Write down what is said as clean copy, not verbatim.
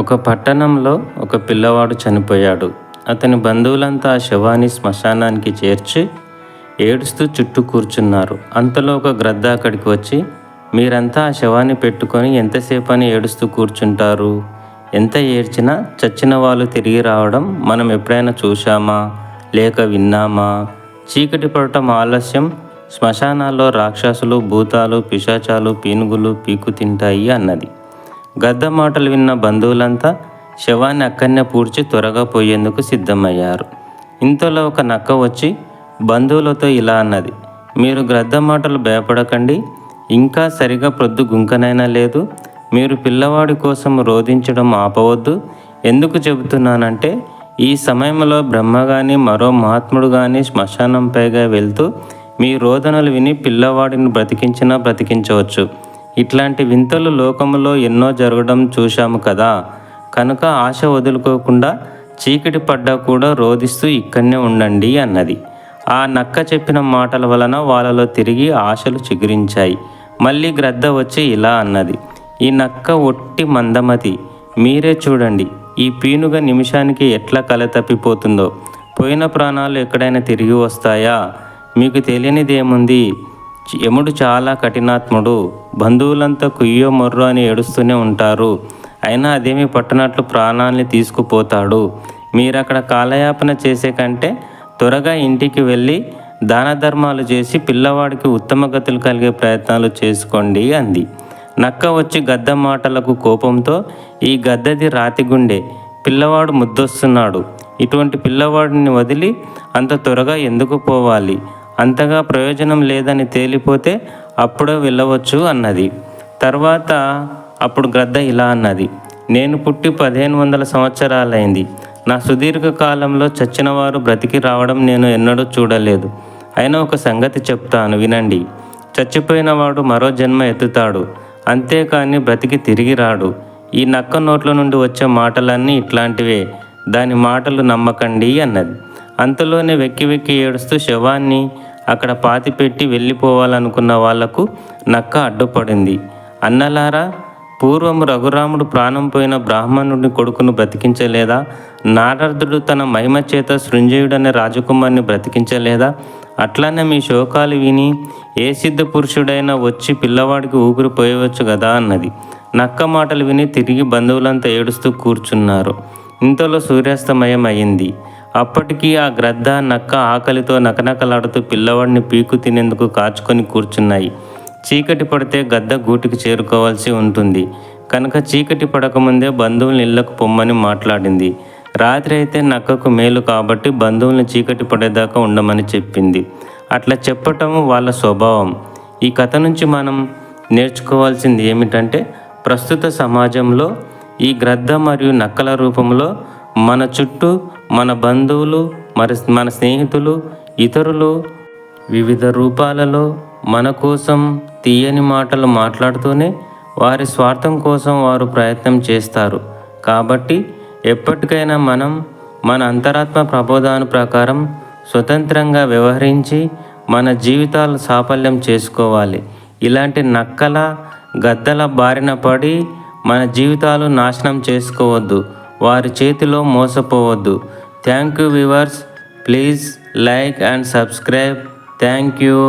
ఒక పట్టణంలో ఒక పిల్లవాడు చనిపోయాడు. అతని బంధువులంతా ఆ శవాన్ని శ్మశానానికి చేర్చి ఏడుస్తూ చుట్టూ కూర్చున్నారు. అంతలో ఒక గ్రద్ద అక్కడికి వచ్చి, మీరంతా ఆ శవాన్ని పెట్టుకొని ఎంతసేపు అని ఏడుస్తూ కూర్చుంటారు? ఎంత ఏడ్చినా చచ్చిన వాళ్ళు తిరిగి రావడం మనం ఎప్పుడైనా చూశామా లేక విన్నామా? చీకటి పడటం ఆలస్యం, శ్మశానాల్లో రాక్షసులు, భూతాలు, పిశాచాలు, పీనుగులు పీకు తింటాయి అన్నది. గద్ద మాటలు విన్న బంధువులంతా శవాన్ని అక్కడనే పూడ్చి త్వరగా పోయేందుకు సిద్ధమయ్యారు. ఇంతలో ఒక నక్క వచ్చి బంధువులతో ఇలా అన్నది, మీరు గ్రద్ద మాటలు భయపడకండి, ఇంకా సరిగా ప్రొద్దు గుంకనైనా లేదు. మీరు పిల్లవాడి కోసం రోధించడం ఆపవద్దు. ఎందుకు చెబుతున్నానంటే, ఈ సమయంలో బ్రహ్మ కానీ మరో మహాత్ముడు కానీ శ్మశానంపైగా వెళ్తూ మీ రోదనలు విని పిల్లవాడిని బ్రతికించినా బ్రతికించవచ్చు. ఇట్లాంటి వింతలు లోకంలో ఎన్నో జరగడం చూశాము కదా. కనుక ఆశ వదులుకోకుండా చీకటి పడ్డా కూడా రోధిస్తూ ఇక్కడనే ఉండండి అన్నది. ఆ నక్క చెప్పిన మాటల వలన వాళ్ళలో తిరిగి ఆశలు చిగురించాయి. మళ్ళీ గ్రద్ద వచ్చి ఇలా అన్నది, ఈ నక్క ఒట్టి మందమతి. మీరే చూడండి, ఈ పీనుగ నిమిషానికి ఎట్లా కల తప్పిపోతుందో. పోయిన ప్రాణాలు ఎక్కడైనా తిరిగి వస్తాయా? మీకు తెలియనిదేముంది? యముడు చాలా కఠినాత్ముడు. బంధువులంతా కుయ్యో మొర్రో అని ఏడుస్తూనే ఉంటారు. అయినా అదేమీ పట్టనట్లు ప్రాణాల్ని తీసుకుపోతాడు. మీరక్కడ కాలయాపన చేసే కంటే త్వరగా ఇంటికి వెళ్ళి దాన ధర్మాలు చేసి పిల్లవాడికి ఉత్తమ గతులు కలిగే ప్రయత్నాలు చేసుకోండి అంది. నక్క వచ్చి గద్ద మాటలకు కోపంతో, ఈ గద్దది రాతిగుండె, పిల్లవాడు ముద్దొస్తున్నాడు. ఇటువంటి పిల్లవాడిని వదిలి అంత త్వరగా ఎందుకు పోవాలి? అంతగా ప్రయోజనం లేదని తేలిపోతే అప్పుడే వెళ్ళవచ్చు అన్నది. తర్వాత అప్పుడు గ్రద్ద ఇలా అన్నది, నేను పుట్టి 1500 సంవత్సరాలైంది. నా సుదీర్ఘ కాలంలో చచ్చిన వారు బ్రతికి రావడం నేను ఎన్నడూ చూడలేదు. అయినా ఒక సంగతి చెప్తాను వినండి. చచ్చిపోయిన వాడు మరో జన్మ ఎత్తుతాడు, అంతేకాని బ్రతికి తిరిగి రాడు. ఈ నక్క నోట్ల నుండి వచ్చే మాటలన్నీ ఇట్లాంటివే, దాని మాటలు నమ్మకండి అన్నది. అంతలోనే వెక్కి వెక్కి ఏడుస్తూ శవాన్ని అక్కడ పాతిపెట్టి వెళ్ళిపోవాలనుకున్న వాళ్లకు నక్క అడ్డుపడింది. అన్నలారా, పూర్వము రఘురాముడు ప్రాణం పోయిన బ్రాహ్మణుడి కొడుకును బ్రతికించలేదా? నారదుడు తన మహిమ చేత సృంజయుడనే రాజకుమారిని బ్రతికించలేదా? అట్లానే మీ శోకాలు విని ఏ సిద్ధ పురుషుడైనా వచ్చి పిల్లవాడికి ఊపిరి పోయవచ్చు కదా అన్నది. నక్క మాటలు విని తిరిగి బంధువులంతా ఏడుస్తూ కూర్చున్నారు. ఇంతలో సూర్యాస్తమయం అయింది. అప్పటికీ ఆ గ్రద్ద, నక్క ఆకలితో నకనకలాడుతూ పిల్లవాడిని పీకు తినేందుకు కాచుకొని కూర్చున్నాయి. చీకటి పడితే గద్ద గూటికి చేరుకోవాల్సి ఉంటుంది. కనుక చీకటి పడకముందే బంధువుల్ని ఇళ్లకు పొమ్మని మాట్లాడింది. రాత్రి అయితే నక్కకు మేలు కాబట్టి బంధువుల్ని చీకటి పడేదాకా ఉండమని చెప్పింది. అట్లా చెప్పటం వాళ్ళ స్వభావం. ఈ కథ నుంచి మనం నేర్చుకోవాల్సింది ఏమిటంటే, ప్రస్తుత సమాజంలో ఈ గ్రద్ద మరియు నక్కల రూపంలో మన చుట్టూ మన బంధువులు, మన స్నేహితులు, ఇతరులు వివిధ రూపాలలో మన కోసం తీయని మాటలు మాట్లాడుతూనే వారి స్వార్థం కోసం వారు ప్రయత్నం చేస్తారు. కాబట్టి ఎప్పటికైనా మనం మన అంతరాత్మ ప్రబోధాను ప్రకారం స్వతంత్రంగా వ్యవహరించి మన జీవితాలు సాఫల్యం చేసుకోవాలి. ఇలాంటి నక్కల, గద్దల బారిన పడి మన జీవితాలు నాశనం చేసుకోవద్దు. వారి చేతిలో మోసపోవద్దు. Thank you viewers. Please like and subscribe. Thank you.